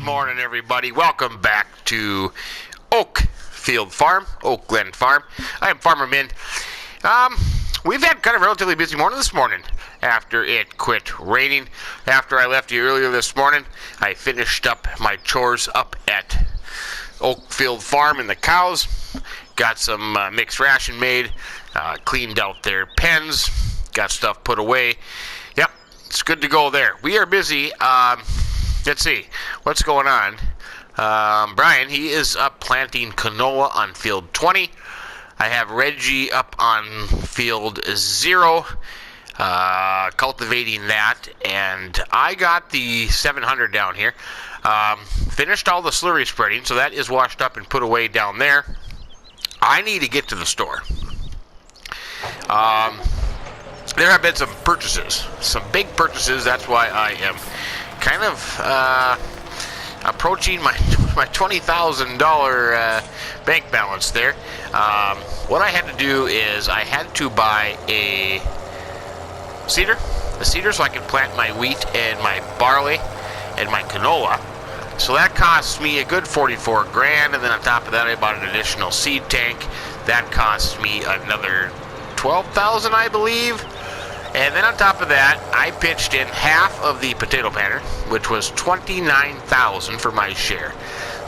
morning, everybody. Welcome back to OakField Farm, Glen Farm. I am Farmer Min. We've had kind of a relatively busy morning this morning after it quit raining. After I left you earlier this morning, I finished up my chores up at OakField Farm and the cows. Got some mixed ration made, cleaned out their pens, got stuff put away. Yep, it's good to go there. We are busy. Let's see, what's going on? Brian, he is up planting canola on field 20. I have Reggie up on field 0, cultivating that, and I got the 700 down here. Finished all the slurry spreading, so that is washed up and put away down there. I need to get to the store. There have been some purchases, some big purchases. That's why I am kind of approaching my $20,000 bank balance there. What I had to do is I had to buy a seeder so I can plant my wheat and my barley and my canola. So that cost me a good 44 grand, and then on top of that I bought an additional seed tank. That cost me another 12,000, I believe. And then on top of that, I pitched in half of the potato planter, which was $29,000 for my share.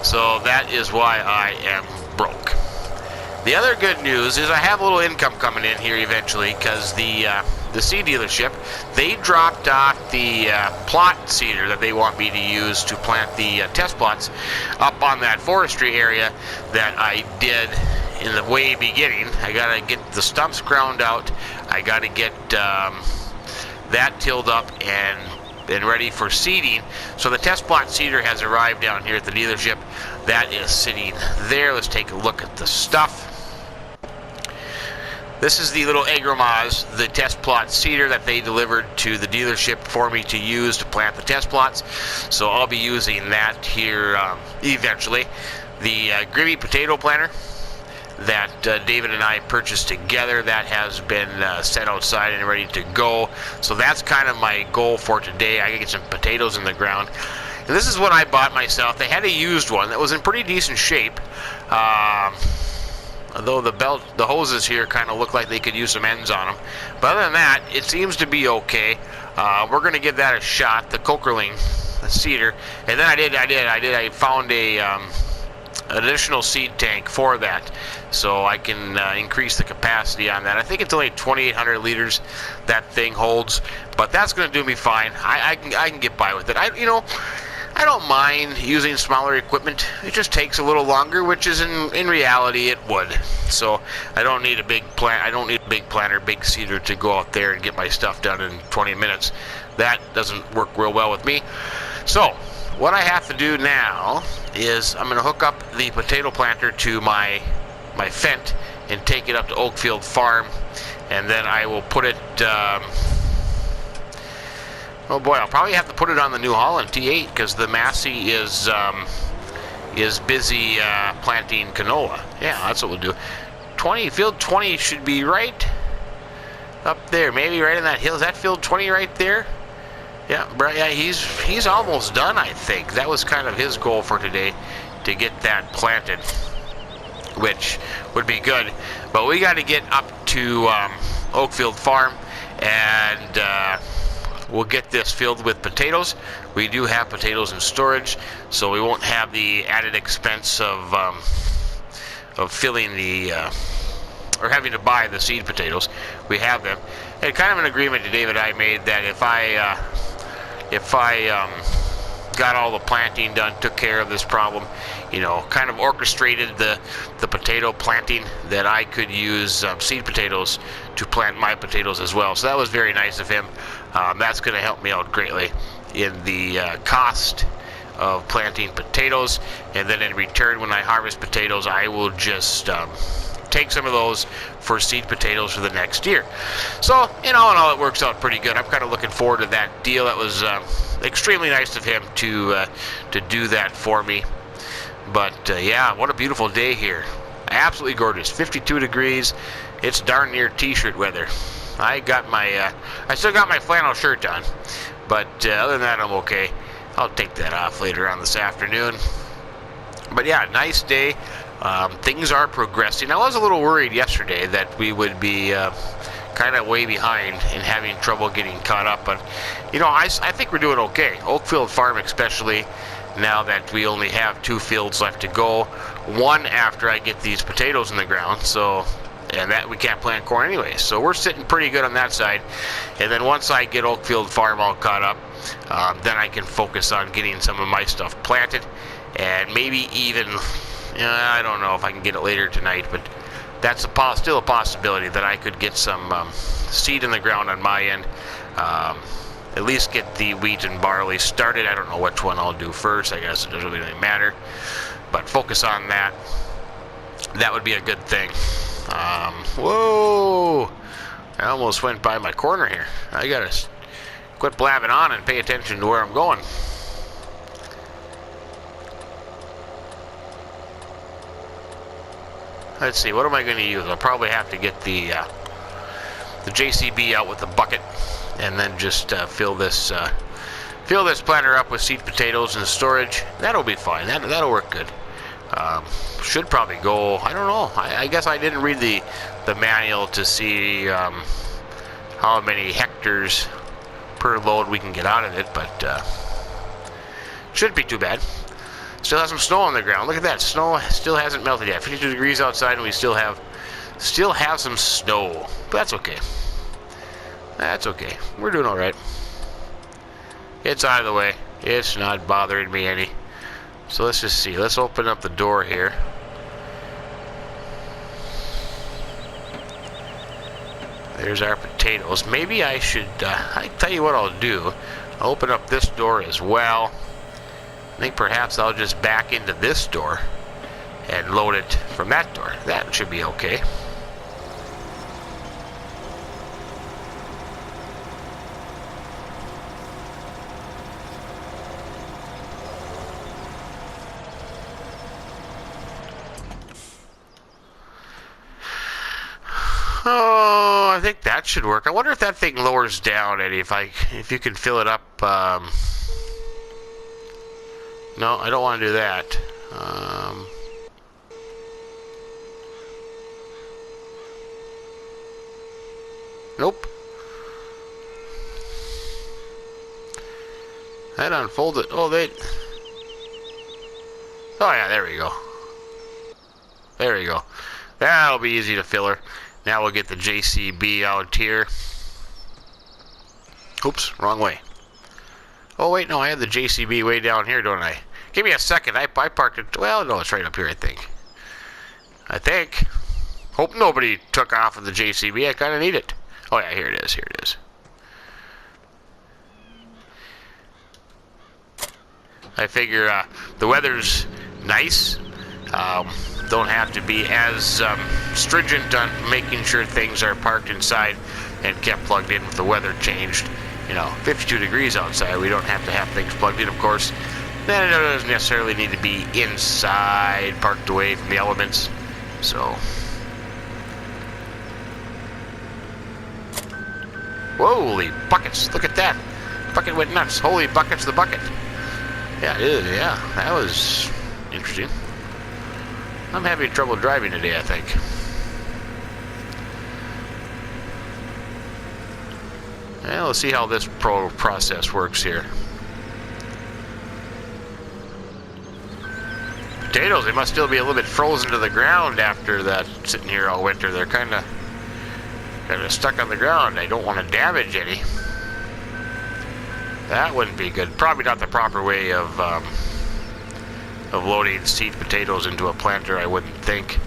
So that is why I am broke. The other good news is I have a little income coming in here eventually, because the seed dealership, they dropped off the plot seeder that they want me to use to plant the test plots up on that forestry area that I did in the way beginning. I gotta get the stumps ground out. I gotta get that tilled up and ready for seeding. So the test plot seeder has arrived down here at the dealership. That is sitting there. Let's take a look at the stuff. This is the little Agromaz, the test plot seeder that they delivered to the dealership for me to use to plant the test plots. So I'll be using that here eventually. The Grimme Potato Planter that David and I purchased together, that has been set outside and ready to go. So that's kind of my goal for today. I can get some potatoes in the ground. And this is what I bought myself. They had a used one that was in pretty decent shape. Although the hoses here kind of look like they could use some ends on them. But other than that, it seems to be okay. We're going to give that a shot, the Cokerling seeder. And then I found a additional seed tank for that, so I can increase the capacity on that. I think it's only 2,800 liters that thing holds, but that's going to do me fine. I can get by with it. I don't mind using smaller equipment. It just takes a little longer, which is in reality it would. So I don't need a big plant. I don't need a big planter, big seeder to go out there and get my stuff done in 20 minutes. That doesn't work real well with me. So what I have to do now is I'm going to hook up the potato planter to my Fendt and take it up to OakField Farm, and then I will put it. Oh boy, I'll probably have to put it on the New Holland T8 because the Massey is busy planting canola. Yeah, that's what we'll do. Field 20 should be right up there, maybe right in that hill. Is that field 20 right there? Yeah, he's almost done, I think. That was kind of his goal for today, to get that planted, which would be good. But we got to get up to OakField Farm, and we'll get this filled with potatoes. We do have potatoes in storage, so we won't have the added expense of filling the or having to buy the seed potatoes. We have them. And kind of an agreement that David and I made that if I got all the planting done, took care of this problem, kind of orchestrated the potato planting, that I could use seed potatoes to plant my potatoes as well. So that was very nice of him. That's going to help me out greatly in the cost of planting potatoes. And then in return, when I harvest potatoes, I will just take some of those for seed potatoes for the next year. So in all, it works out pretty good. I'm kind of looking forward to that deal. That was extremely nice of him to do that for me. But yeah, what a beautiful day here. Absolutely gorgeous. 52 degrees. It's darn near t-shirt weather. I still got my flannel shirt on, but other than that, I'm okay. I'll take that off later on this afternoon. But yeah, nice day. Things are progressing. I was a little worried yesterday that we would be kind of way behind and having trouble getting caught up, but you know, I think we're doing okay. OakField Farm especially, now that we only have 2 fields left to go, one after I get these potatoes in the ground, so, and that we can't plant corn anyway, so we're sitting pretty good on that side. And then once I get OakField Farm all caught up, then I can focus on getting some of my stuff planted, and maybe even, I don't know if I can get it later tonight, but that's still a possibility that I could get some seed in the ground on my end. At least get the wheat and barley started. I don't know which one I'll do first. I guess it doesn't really matter. But focus on that. That would be a good thing. Whoa! I almost went by my corner here. I gotta quit blabbing on and pay attention to where I'm going. Let's see, what am I going to use? I'll probably have to get the JCB out with the bucket, and then just fill this planter up with seed potatoes and storage. That'll be fine. That'll work good. Should probably go. I don't know. I guess I didn't read the manual to see how many hectares per load we can get out of it, but shouldn't be too bad. Still has some snow on the ground. Look at that. Snow still hasn't melted yet. 52 degrees outside, and we still have some snow. But that's okay. That's okay. We're doing all right. It's out of the way. It's not bothering me any. So let's just see. Let's open up the door here. There's our potatoes. Maybe I should, I tell you what I'll do. I'll open up this door as well. I think perhaps I'll just back into this door and load it from that door. That should be okay. Oh, I think that should work. I wonder if that thing lowers down, Eddie, if you can fill it up. No, I don't want to do that. Nope. That unfolded. Oh, yeah, there we go. There we go. That'll be easy to fill her. Now we'll get the JCB out here. Oops, wrong way. Oh, wait, no, I had the JCB way down here, don't I? Give me a second. I parked it. Well, no, it's right up here, I think. Hope nobody took off of the JCB. I kind of need it. Oh, yeah, here it is. Here it is. I figure the weather's nice. Don't have to be as stringent on making sure things are parked inside and kept plugged in with the weather changed. You know, 52 degrees outside. We don't have to have things plugged in, of course. Then it doesn't necessarily need to be inside, parked away from the elements. So, holy buckets! Look at that. Bucket went nuts. Holy buckets, the bucket. Yeah, it is. Yeah, that was interesting. I'm having trouble driving today, I think. Well, let's see how this process works here. Potatoes, they must still be a little bit frozen to the ground after that sitting here all winter. They're kind of stuck on the ground. I don't want to damage any. That wouldn't be good. Probably not the proper way of loading seed potatoes into a planter, I wouldn't think.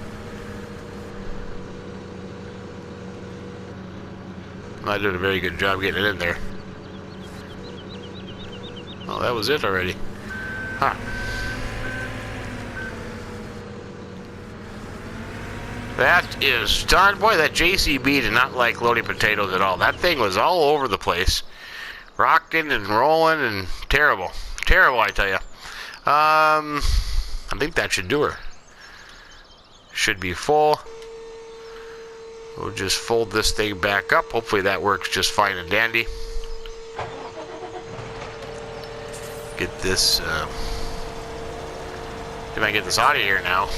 I did a very good job getting it in there. Oh, that was it already. Huh. That is done. Boy, that JCB did not like loading potatoes at all. That thing was all over the place. Rocking and rolling and terrible. Terrible, I tell you. I think that should do her. Should be full. We'll just fold this thing back up. Hopefully that works just fine and dandy. get this, see if I can get this out of here now.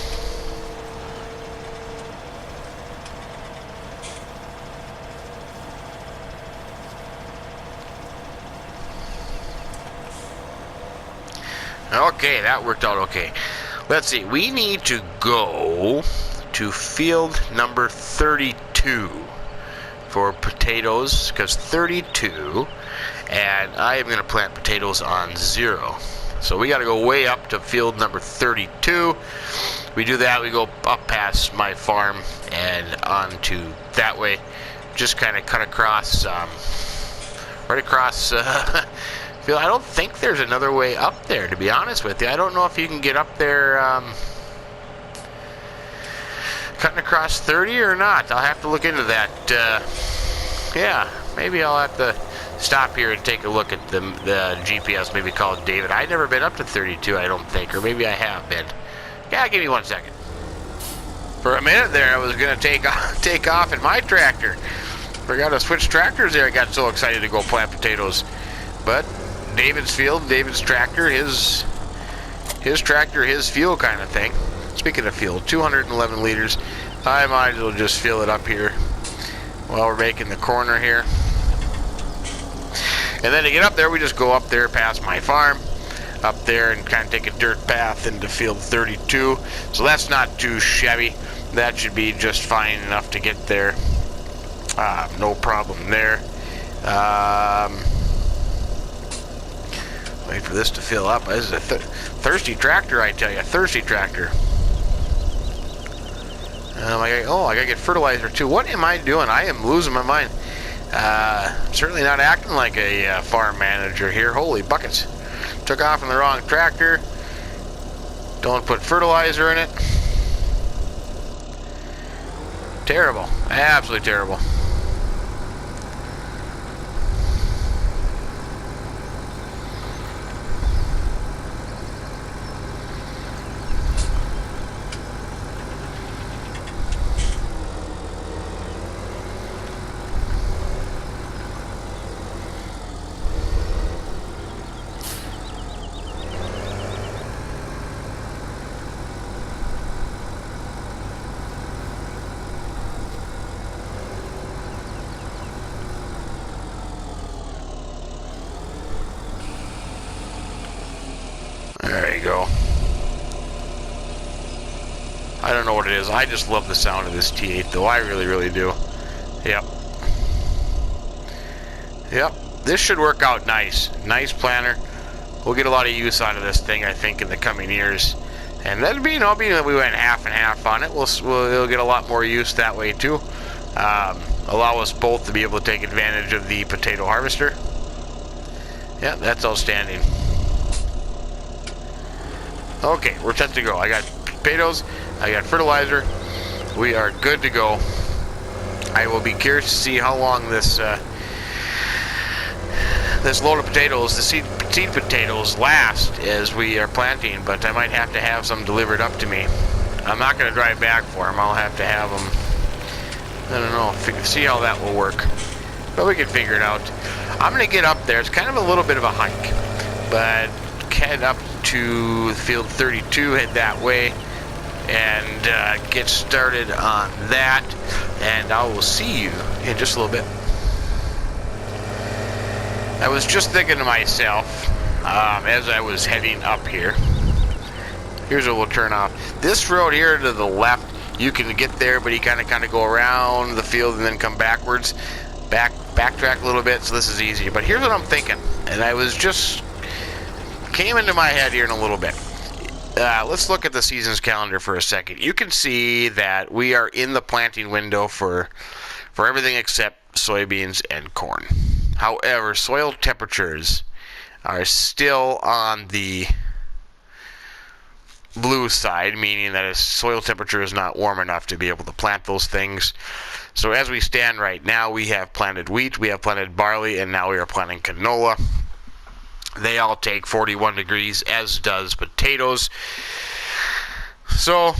Okay, that worked out okay. Let's see, we need to go to field number 32 for potatoes, because 32, and I am going to plant potatoes on 0. So we got to go way up to field number 32. We do that, we go up past my farm and on to that way. Just kind of cut across, right across, I don't think there's another way up there, to be honest with you. I don't know if you can get up there cutting across 30 or not. I'll have to look into that. Yeah, maybe I'll have to stop here and take a look at the GPS, maybe call David. I've never been up to 32, I don't think, or maybe I have been. Yeah, give me 1 second. For a minute there, I was going to take off in my tractor. Forgot to switch tractors there. I got so excited to go plant potatoes. But David's field, David's tractor, his tractor, his fuel kind of thing. Speaking of fuel, 211 liters. I might as well just fill it up here while we're making the corner here. And then to get up there, we just go up there past my farm, up there and kind of take a dirt path into field 32. So that's not too shabby. That should be just fine enough to get there. No problem there. Wait for this to fill up. This is a thirsty tractor, I tell you. Thirsty tractor. I gotta get fertilizer too. What am I doing? I am losing my mind. Certainly not acting like a farm manager here. Holy buckets. Took off in the wrong tractor. Don't put fertilizer in it. Terrible. Absolutely terrible. There you go. I don't know what it is. I just love the sound of this T8 though. I really, really do. Yep. Yep. This should work out nice. Nice planter. We'll get a lot of use out of this thing, I think, in the coming years. And that'd be, being that we went half and half on it, we'll get a lot more use that way too. Allow us both to be able to take advantage of the potato harvester. Yeah, that's outstanding. Okay, we're set to go. I got potatoes, I got fertilizer. We are good to go. I will be curious to see how long this this load of potatoes, the seed potatoes, last as we are planting, but I might have to have some delivered up to me. I'm not going to drive back for them. I'll have to have them, I don't know, see how that will work. But we can figure it out. I'm going to get up there. It's kind of a little bit of a hike, but head up to field 32, head that way, and get started on that. And I will see you in just a little bit. I was just thinking to myself, as I was heading up here, here's what we'll turn off. This road here to the left, you can get there, but you kind of go around the field and then come backwards, backtrack a little bit, so this is easy. But here's what I'm thinking, and I was just came into my head here in a little bit. Let's look at the season's calendar for a second. You can see that we are in the planting window for everything except soybeans and corn. However, soil temperatures are still on the blue side, meaning that soil temperature is not warm enough to be able to plant those things. So as we stand right now, we have planted wheat, we have planted barley, and now we are planting canola. They all take 41 degrees, as does potatoes. So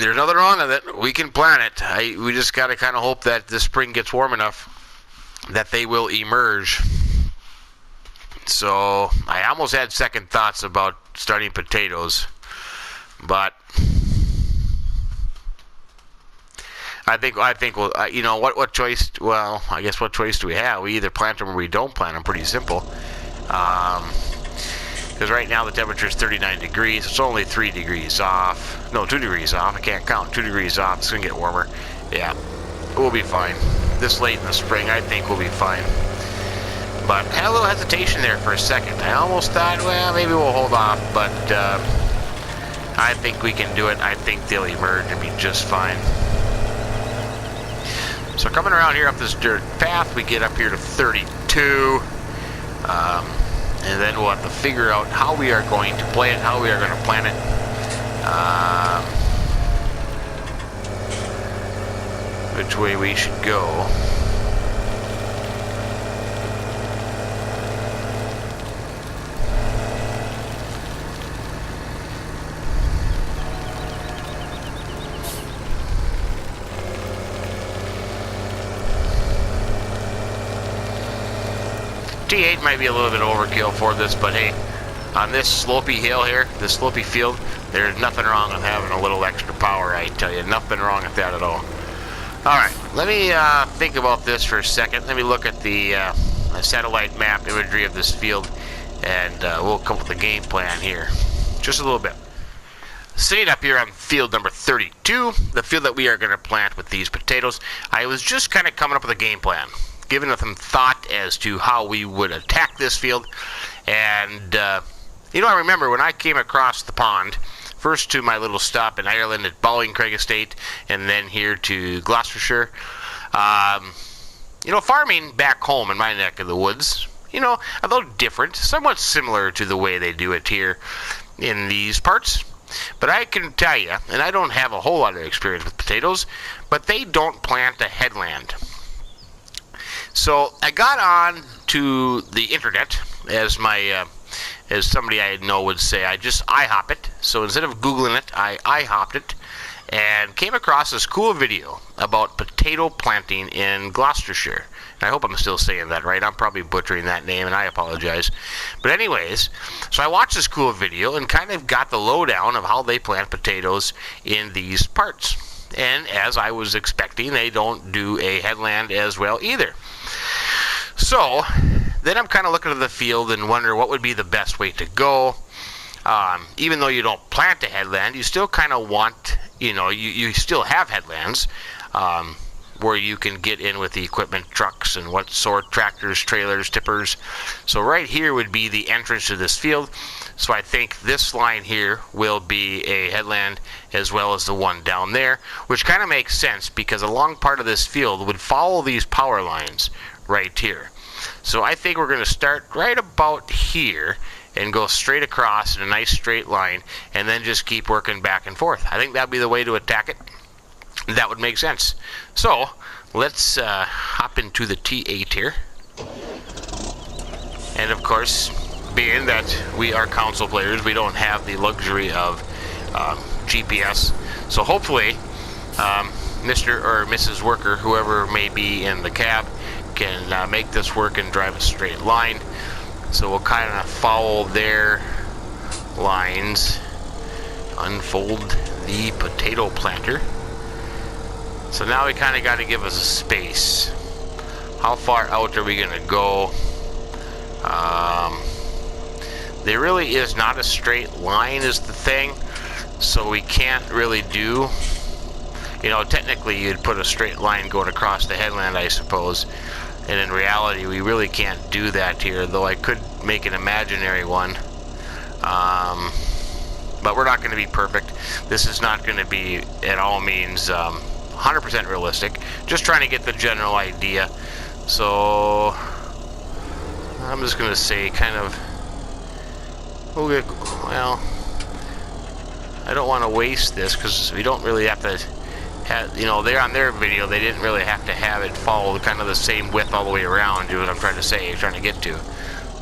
there's nothing wrong with it. We can plant it. We just got to kind of hope that the spring gets warm enough that they will emerge. So I almost had second thoughts about starting potatoes, but I think we'll, you know, what choice? Well, I guess what choice do we have? We either plant them or we don't plant them. Pretty simple. Because right now the temperature is 39 degrees. It's only 3 degrees off. No, 2 degrees off. I can't count. 2 degrees off. It's gonna get warmer. Yeah, we'll be fine. This late in the spring, I think we'll be fine. But I had a little hesitation there for a second. I almost thought, well, maybe we'll hold off, but I think we can do it. I think they'll emerge and be just fine. So coming around here up this dirt path, we get up here to 32. And then we'll have to figure out how we are going to play it, how we are going to plan it. Which way we should go. T8 might be a little bit overkill for this, but hey, on this slopey hill here, this slopey field, there's nothing wrong with having a little extra power, I tell you. Nothing wrong with that at all. Alright, let me think about this for a second. Let me look at the satellite map imagery of this field, and we'll come up with a game plan here. Just a little bit. Sitting up here on field number 32, the field that we are going to plant with these potatoes, I was just kind of coming up with a game plan, giving it some thought as to how we would attack this field. And, you know, I remember when I came across the pond, first to my little stop in Ireland at Ballincraig Estate, and then here to Gloucestershire. You know, farming back home in my neck of the woods, you know, although different, somewhat similar to the way they do it here in these parts. But I can tell you, and I don't have a whole lot of experience with potatoes, but they don't plant a headland. So I got on to the internet, as my as somebody I know would say. I hop it. So instead of Googling it, I hopped it and came across this cool video about potato planting in Gloucestershire. And I hope I'm still saying that right. I'm probably butchering that name, and I apologize. But anyways, so I watched this cool video and kind of got the lowdown of how they plant potatoes in these parts. And as I was expecting, they don't do a headland as well either. So then I'm kind of looking at the field and wonder what would be the best way to go. Even though you don't plant a headland, you still kind of want, you know, you still have headlands where you can get in with the equipment, trucks and what sort, tractors, trailers, tippers. So right here would be the entrance to this field. So I think this line here will be a headland as well as the one down there, which kind of makes sense because a long part of this field would follow these power lines right here. So I think we're going to start right about here and go straight across in a nice straight line and then just keep working back and forth. I think that'd be the way to attack it. That would make sense. So let's hop into the T8 here. And of course, being that we are console players, we don't have the luxury of GPS. So hopefully Mr. or Mrs. Worker, whoever may be in the cab, can make this work and drive a straight line. So we'll kind of follow their lines, unfold the potato planter. So now we kind of got to give us a space. How far out are we going to go? There really is not a straight line is the thing. So we can't really do, you know, technically you'd put a straight line going across the headland, I suppose. And in reality, we really can't do that here, though I could make an imaginary one. But we're not going to be perfect. This is not going to be, at all means, 100% realistic. Just trying to get the general idea. So, I'm just going to say kind of, okay, well, I don't want to waste this because we don't really have to have, you know, they're on their video, they didn't really have to have it follow kind of the same width all the way around, is what I'm trying to say, trying to get to.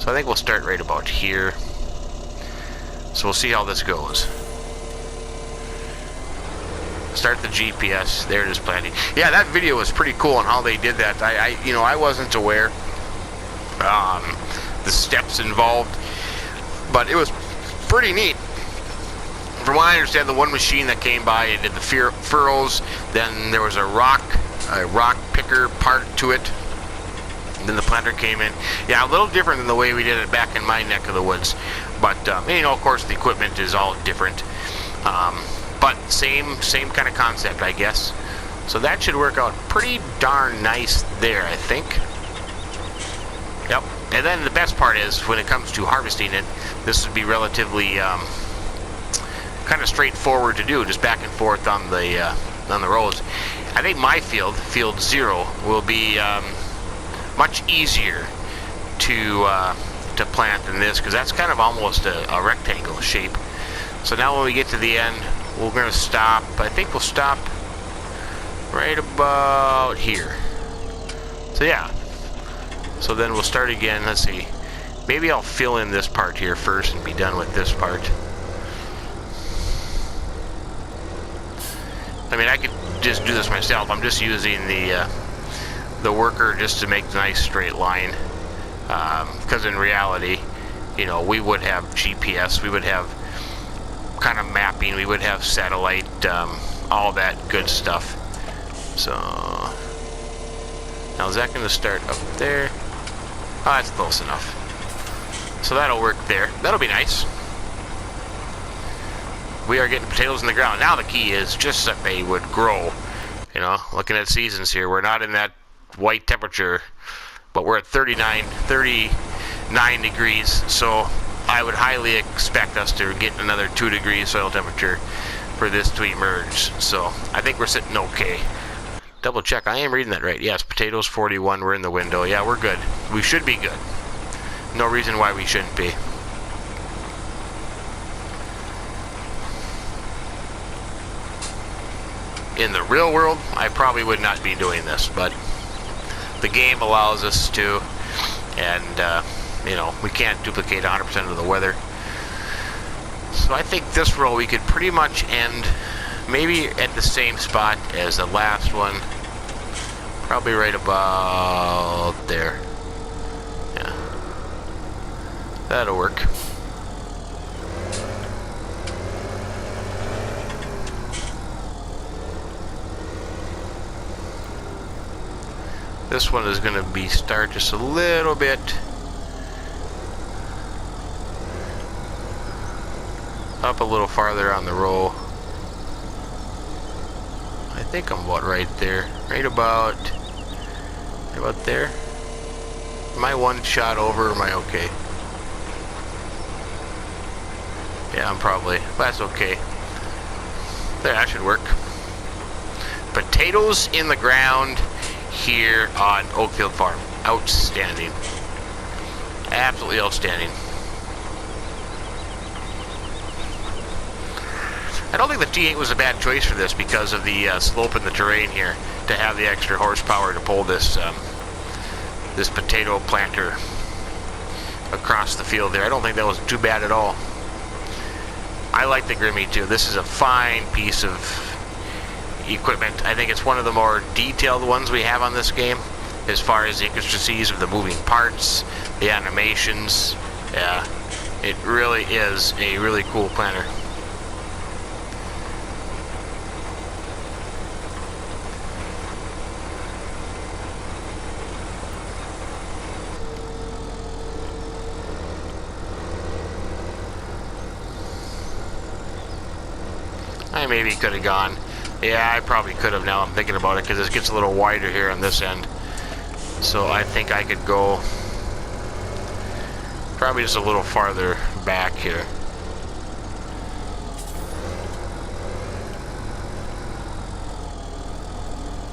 So I think we'll start right about here. So we'll see how this goes. Start the GPS. There it is planting. Yeah, that video was pretty cool on how they did that. You know, I wasn't aware. the steps involved, but it was pretty neat. From what I understand, the one machine that came by and did the furrows, then there was a rock picker part to it, and then the planter came in. Yeah, a little different than the way we did it back in my neck of the woods, but you know, of course, the equipment is all different, but same kind of concept, I guess. So that should work out pretty darn nice there, I think. Yep. And then the best part is, when it comes to harvesting it, this would be relatively kind of straightforward to do, just back and forth on the rows. I think my field 0, will be much easier to plant than this, because that's kind of almost a rectangle shape. So now when we get to the end, we're going to stop. I think we'll stop right about here. So yeah. So then we'll start again. Let's see. Maybe I'll fill in this part here first and be done with this part. I mean, I could just do this myself. I'm just using the worker just to make the nice straight line. Because in reality, you know, we would have GPS, we would have kind of mapping, we would have satellite, all that good stuff. So now is that going to start up there? Oh, that's close enough. So that'll work there. That'll be nice. We are getting potatoes in the ground. Now the key is just that they would grow. You know, looking at seasons here, we're not in that white temperature, but we're at 39 degrees, so I would highly expect us to get another 2 degrees soil temperature for this to emerge. So I think we're sitting okay. Double check, I am reading that right. Yes, potatoes 41, we're in the window. Yeah, we're good. We should be good. No reason why we shouldn't be. In the real world, I probably would not be doing this, but the game allows us to, and you know, we can't duplicate 100% of the weather. So I think this row we could pretty much end maybe at the same spot as the last one, probably right about there. Yeah, that'll work. This one is going to be start just a little bit up a little farther on the row. I think I'm about right there. Right about there. Am I one shot over or am I okay? Yeah, I'm probably. That's okay. There, that should work. Potatoes in the ground here on OakField Farm. Outstanding. Absolutely outstanding. I don't think the T8 was a bad choice for this because of the slope in the terrain here, to have the extra horsepower to pull this this potato planter across the field there. I don't think that was too bad at all. I like the Grimme too. This is a fine piece of equipment. I think it's one of the more detailed ones we have on this game, as far as the intricacies of the moving parts, the animations. Yeah, it really is a really cool planter. I maybe could have gone. Yeah, I probably could have, now I'm thinking about it, because this gets a little wider here on this end. So I think I could go probably just a little farther back here.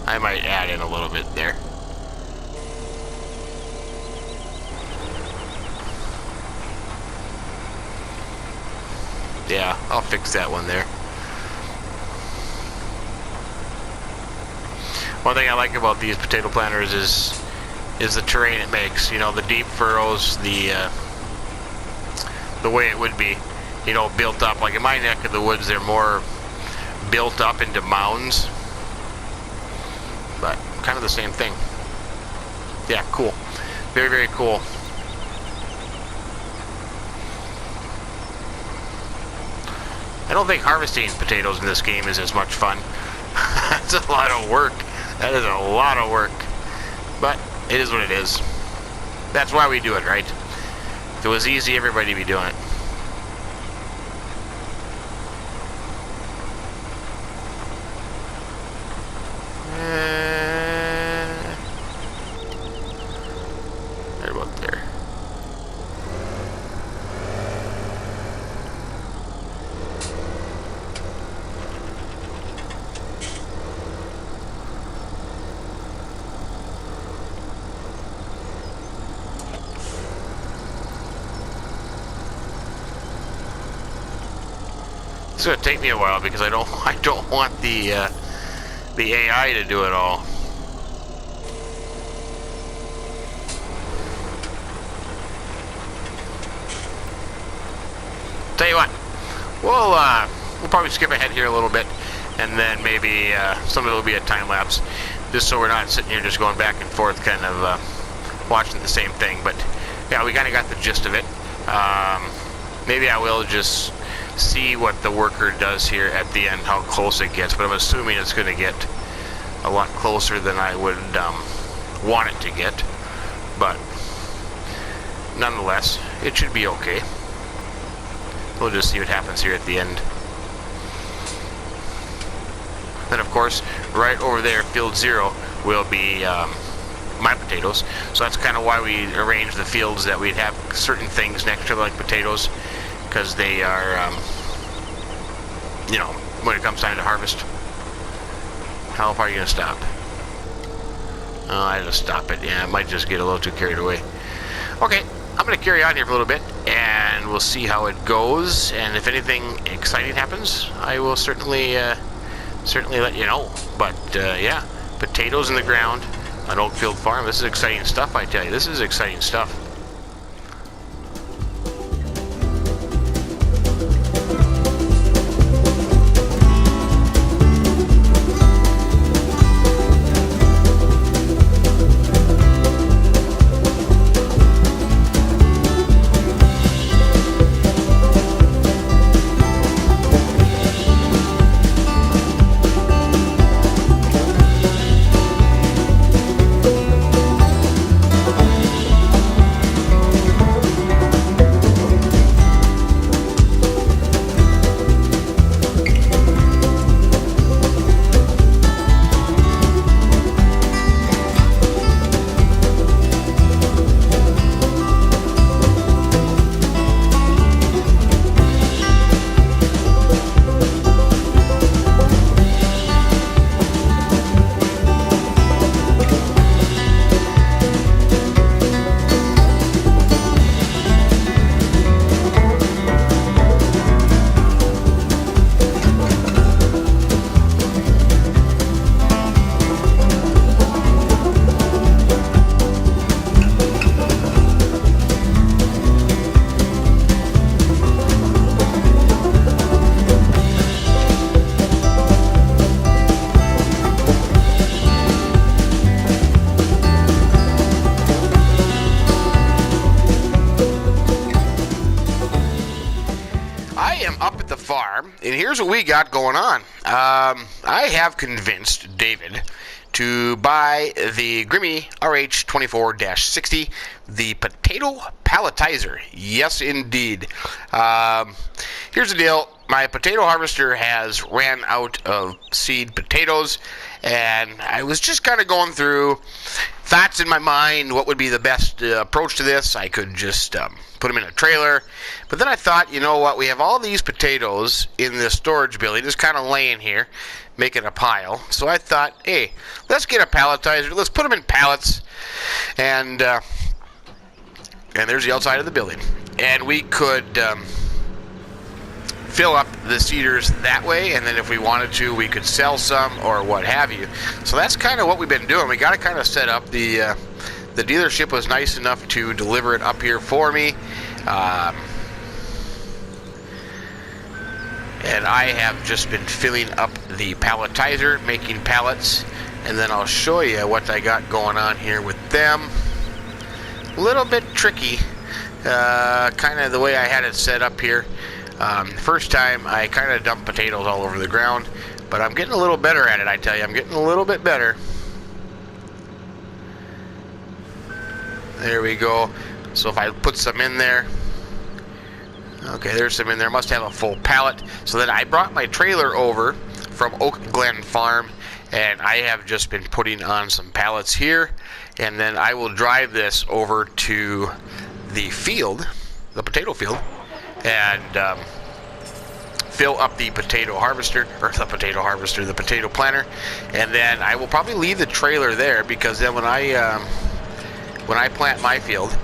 I might add in a little bit there. Yeah, I'll fix that one there. One thing I like about these potato planters is the terrain it makes. You know, the deep furrows, the way it would be, you know, built up. Like in my neck of the woods, they're more built up into mounds, but kind of the same thing. Yeah, cool. Very, very cool. I don't think harvesting potatoes in this game is as much fun. That's a lot of work. That is a lot of work. But it is what it is. That's why we do it, right? If it was easy, everybody would be doing it. Right about there. It's gonna take me a while because I don't want the AI to do it all. Tell you what, we'll probably skip ahead here a little bit, and then maybe some of it will be a time lapse, just so we're not sitting here just going back and forth, kind of watching the same thing. But yeah, we kind of got the gist of it. Maybe I will just see what the worker does here at the end, how close it gets, but I'm assuming it's going to get a lot closer than I would want it to get, but nonetheless, it should be okay. We'll just see what happens here at the end. Then, of course, right over there, field 0 will be my potatoes. So that's kind of why we arranged the fields, that we'd have certain things next to, like potatoes, because they are, you know, when it comes time to harvest. How far are you going to stop? Oh, I just stop it. Yeah, I might just get a little too carried away. Okay, I'm going to carry on here for a little bit, and we'll see how it goes. And if anything exciting happens, I will certainly let you know. But yeah, potatoes in the ground on OakField Farm. This is exciting stuff, I tell you. This is exciting stuff. And here's what we got going on. I have convinced David to buy the Grimme RH24-60, the potato palletizer. Yes, indeed. Here's the deal. My potato harvester has ran out of seed potatoes, and I was just kind of going through thoughts in my mind, what would be the best approach to this. I could just put them in a trailer, but then I thought, you know what, we have all these potatoes in this storage building just kind of laying here, making a pile. So I thought, hey, let's get a palletizer, let's put them in pallets, and there's the outside of the building, and we could fill up the cedars that way, and then if we wanted to, we could sell some or what have you. So that's kind of what we've been doing. We got it kind of set up. The dealership was nice enough to deliver it up here for me, and I have just been filling up the palletizer, making pallets, and then I'll show you what I got going on here with them. A little bit tricky, kind of the way I had it set up here. First time I kind of dumped potatoes all over the ground, but I'm getting a little better at it, I tell you. I'm getting a little bit better. There we go. So if I put some in there, okay, there's some in there. Must have a full pallet. So then I brought my trailer over from Glen Farm, and I have just been putting on some pallets here, and then I will drive this over to the field, the potato field, and fill up the potato harvester, or the potato planter, and then I will probably leave the trailer there, because then when I plant my field,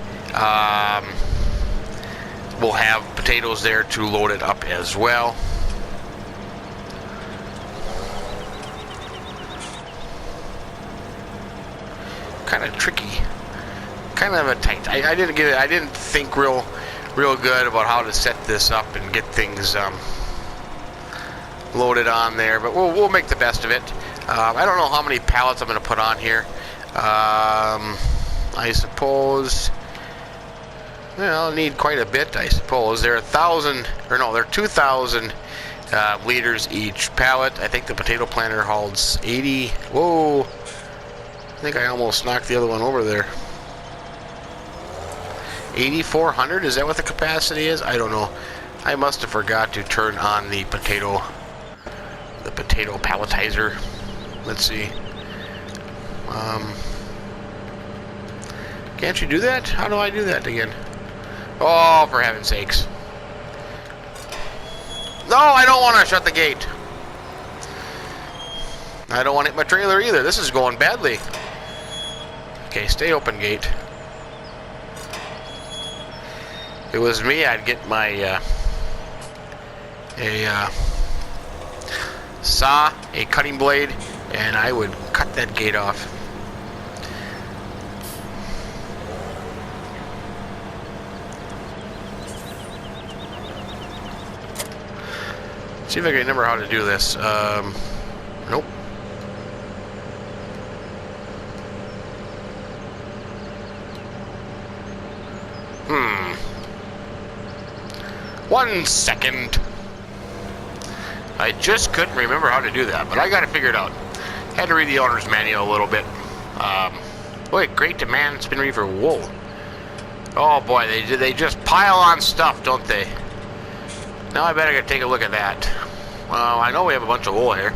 we'll have potatoes there to load it up as well. Kind of tricky, kind of a tight. I didn't get it. I didn't think real good about how to set this up and get things loaded on there, but we'll make the best of it. I don't know how many pallets I'm going to put on here. I suppose, well, I'll need quite a bit, I suppose. They're 1,000, or no, they're 2,000 liters each pallet. I think the potato planter holds 80. Whoa, I think I almost knocked the other one over there. 8,400, is that what the capacity is? I don't know. I must have forgot to turn on the potato palletizer. Let's see. Can't you do that? How do I do that again? Oh, for heaven's sakes. No, I don't want to shut the gate. I don't want to hit my trailer either. This is going badly. Okay, stay open, gate. If it was me, I'd get my saw, a cutting blade, and I would cut that gate off. See if I can remember how to do this. Nope. One second. I just couldn't remember how to do that, but I got it figured out. Had to read the owner's manual a little bit. Boy, great demand spin reefer wool. Oh boy, they just pile on stuff, don't they? Now I better go take a look at that. Well, I know we have a bunch of wool here.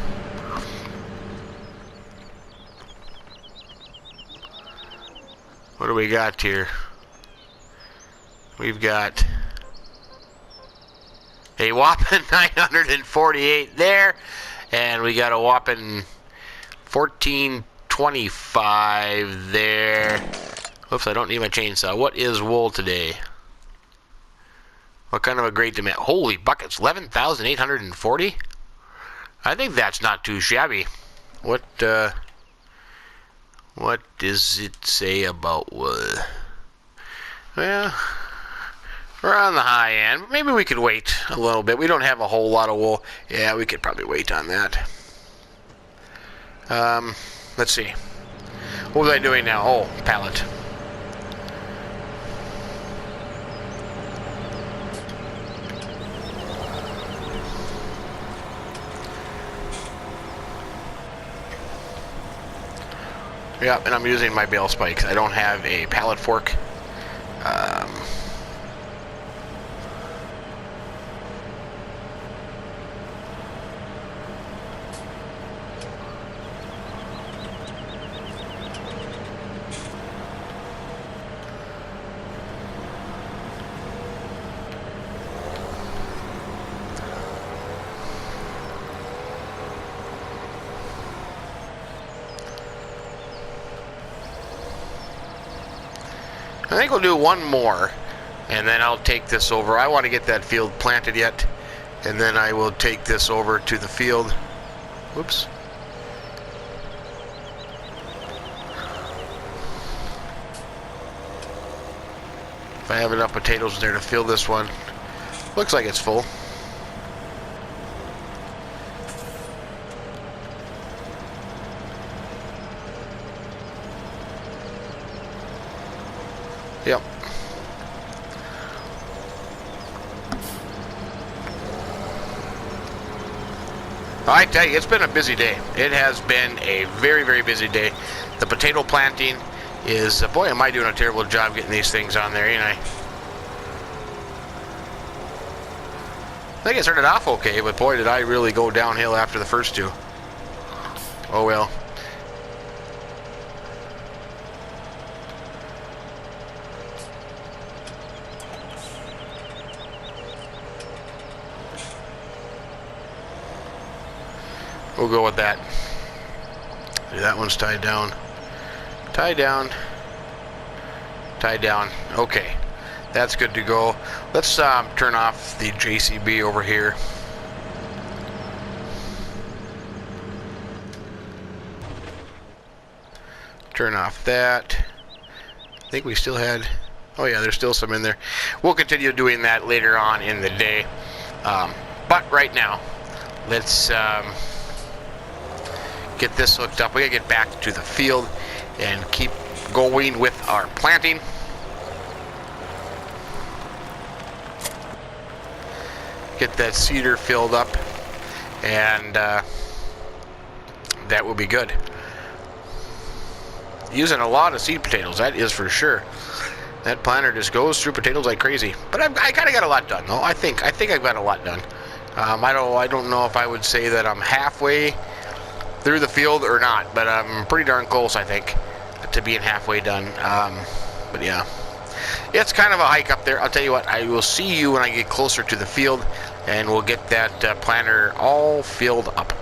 What do we got here? We've got a whopping 948 there, and we got a whopping 1425 there. Oops, I don't need my chainsaw. What is wool today? What kind of a great demand? Holy buckets, 11,840? I think that's not too shabby. What does it say about wool? Well, we're on the high end. Maybe we could wait a little bit. We don't have a whole lot of wool. Yeah, we could probably wait on that. Let's see. What was I doing now? Oh, pallet. Yeah, and I'm using my bale spikes. I don't have a pallet fork. I think we'll do one more, and then I'll take this over. I want to get that field planted yet, and then I will take this over to the field. Whoops. If I have enough potatoes there to fill this one. Looks like it's full. Yep. I tell you, it's been a busy day. It has been a very, very busy day. The potato planting is, boy, am I doing a terrible job getting these things on there, ain't I? I think I started off okay, but boy, did I really go downhill after the first two. Oh well. We'll go with that. That one's tied down. Tie down. Tie down. Okay. That's good to go. Let's turn off the JCB over here. Turn off that. I think we still had... Oh yeah, there's still some in there. We'll continue doing that later on in the day. But right now, let's... get this hooked up. We gotta get back to the field and keep going with our planting. Get that seeder filled up, and that will be good. Using a lot of seed potatoes, that is for sure. That planter just goes through potatoes like crazy. But I kind of got a lot done, though. I think I've got a lot done. I don't know if I would say that I'm halfway through the field or not, but I'm pretty darn close, I think, to being halfway done. But yeah, it's kind of a hike up there. I'll tell you what, I will see you when I get closer to the field, and we'll get that planter all filled up.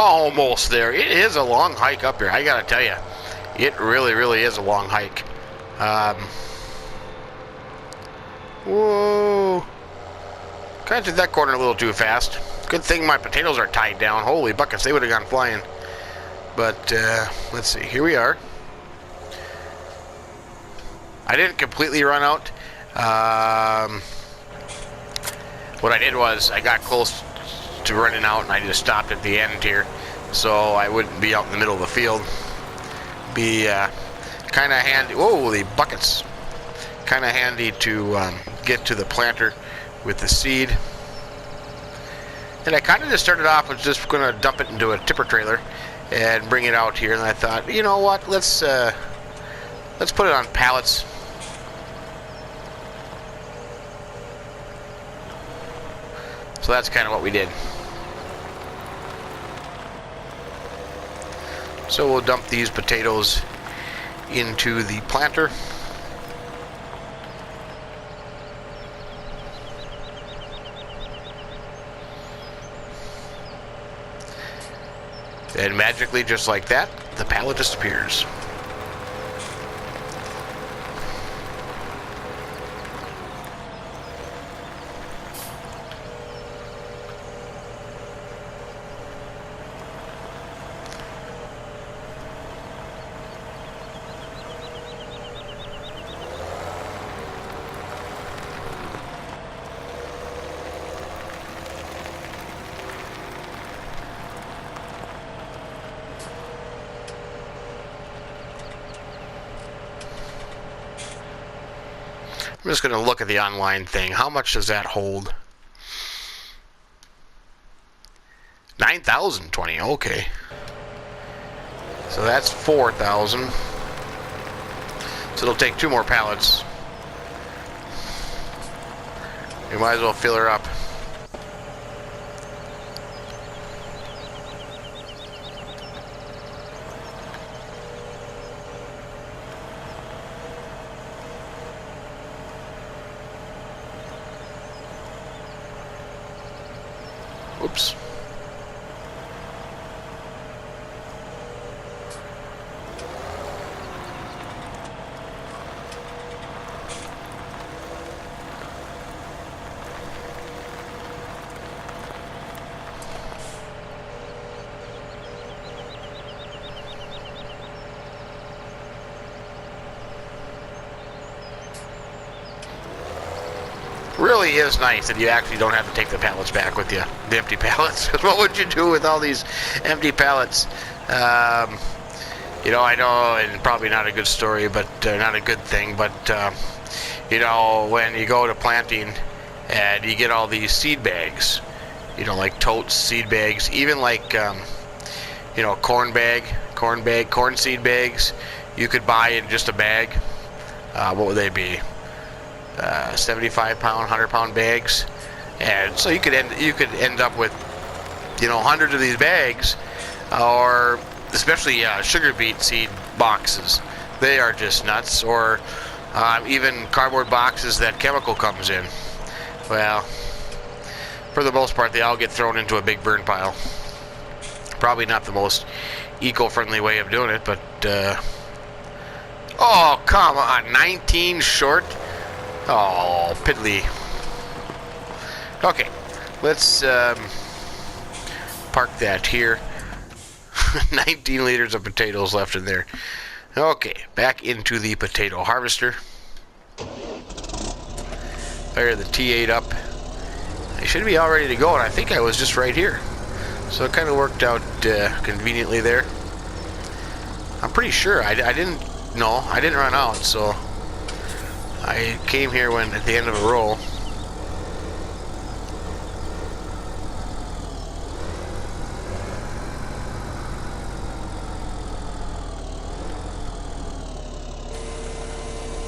Almost there. It is a long hike up here, I gotta tell you. It really, really is a long hike. Whoa. Kind of took that corner a little too fast. Good thing my potatoes are tied down. Holy buckets, they would have gone flying. But, let's see. Here we are. I didn't completely run out. What I did was I got close to running out, and I just stopped at the end here, so I wouldn't be out in the middle of the field. Be kind of handy. Whoa, the buckets! Kind of handy to get to the planter with the seed. And I kind of just started off with just going to dump it into a tipper trailer and bring it out here. And I thought, you know what? Let's put it on pallets. So that's kind of what we did. So we'll dump these potatoes into the planter. And magically, just like that, the pallet disappears. I'm just going to look at the online thing. How much does that hold? 9,020. Okay. So that's 4,000. So it'll take 2 more pallets. We might as well fill her up. Oops. really is nice that you actually don't have to take the pallets back with you, the empty pallets. Because what would you do with all these empty pallets? You know, I know, and probably not a good story, but not a good thing, but you know, when you go to planting and you get all these seed bags, you know, like totes, seed bags, even like you know, corn seed bags, you could buy in just a bag. What would they be? 75 pound, 100 pound bags, and so you could end up with, you know, hundreds of these bags, or especially sugar beet seed boxes. They are just nuts. Or even cardboard boxes that chemical comes in. Well, for the most part, they all get thrown into a big burn pile. Probably not the most eco-friendly way of doing it, but oh, come on, 19 short. Oh, piddly. Okay, let's park that here. 19 liters of potatoes left in there. Okay, back into the potato harvester. Fire the T8 up. I should be all ready to go, and I think I was just right here. So it kind of worked out conveniently there. I'm pretty sure I didn't run out, so I came here when at the end of a roll.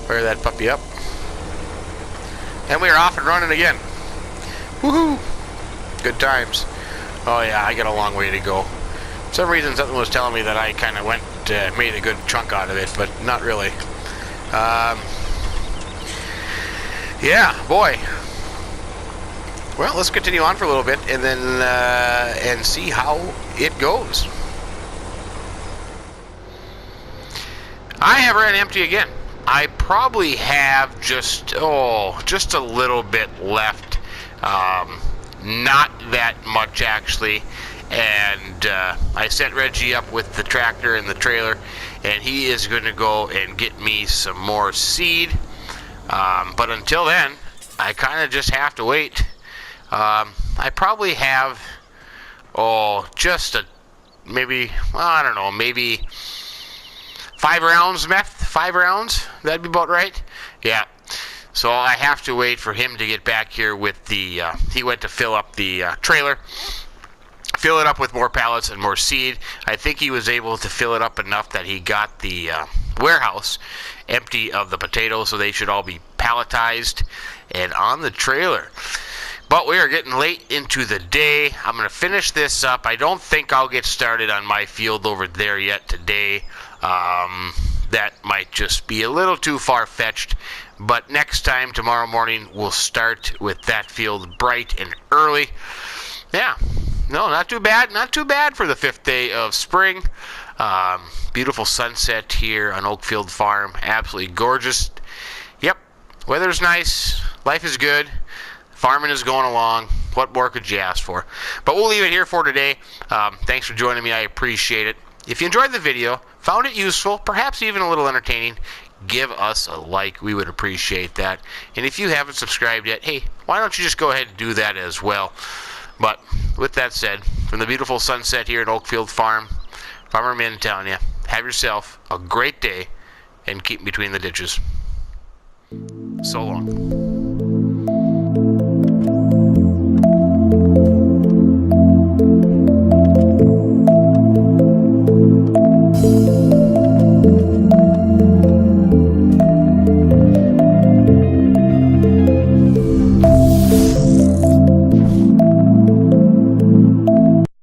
Fire that puppy up. And we are off and running again. Woohoo! Good times. Oh yeah, I got a long way to go. For some reason something was telling me that I kind of made a good chunk out of it, but not really. Yeah, boy. Well, let's continue on for a little bit and then and see how it goes. I have ran empty again. I probably have just a little bit left. Not that much actually. And I sent Reggie up with the tractor and the trailer, and he is going to go and get me some more seed. But until then, I kind of just have to wait. I probably have, just maybe 5 rounds, meth? 5 rounds? That'd be about right? Yeah. So I have to wait for him to get back here with the, he went to fill up the trailer, fill it up with more pallets and more seed. I think he was able to fill it up enough that he got the warehouse empty of the potatoes, so they should all be palletized and on the trailer. But we are getting late into the day. I'm going to finish this up. I don't think I'll get started on my field over there yet today. That might just be a little too far-fetched. But next time, tomorrow morning, we'll start with that field bright and early. Yeah, no, not too bad. Not too bad for the 5th day of spring. Beautiful sunset here on OakField Farm. Absolutely gorgeous. Yep, weather's nice. Life is good. Farming is going along. What more could you ask for? But we'll leave it here for today. Thanks for joining me. I appreciate it. If you enjoyed the video, found it useful, perhaps even a little entertaining, give us a like. We would appreciate that. And if you haven't subscribed yet, hey, why don't you just go ahead and do that as well? But with that said, from the beautiful sunset here at OakField Farm, Farmer Min telling you, have yourself a great day and keep between the ditches. So long.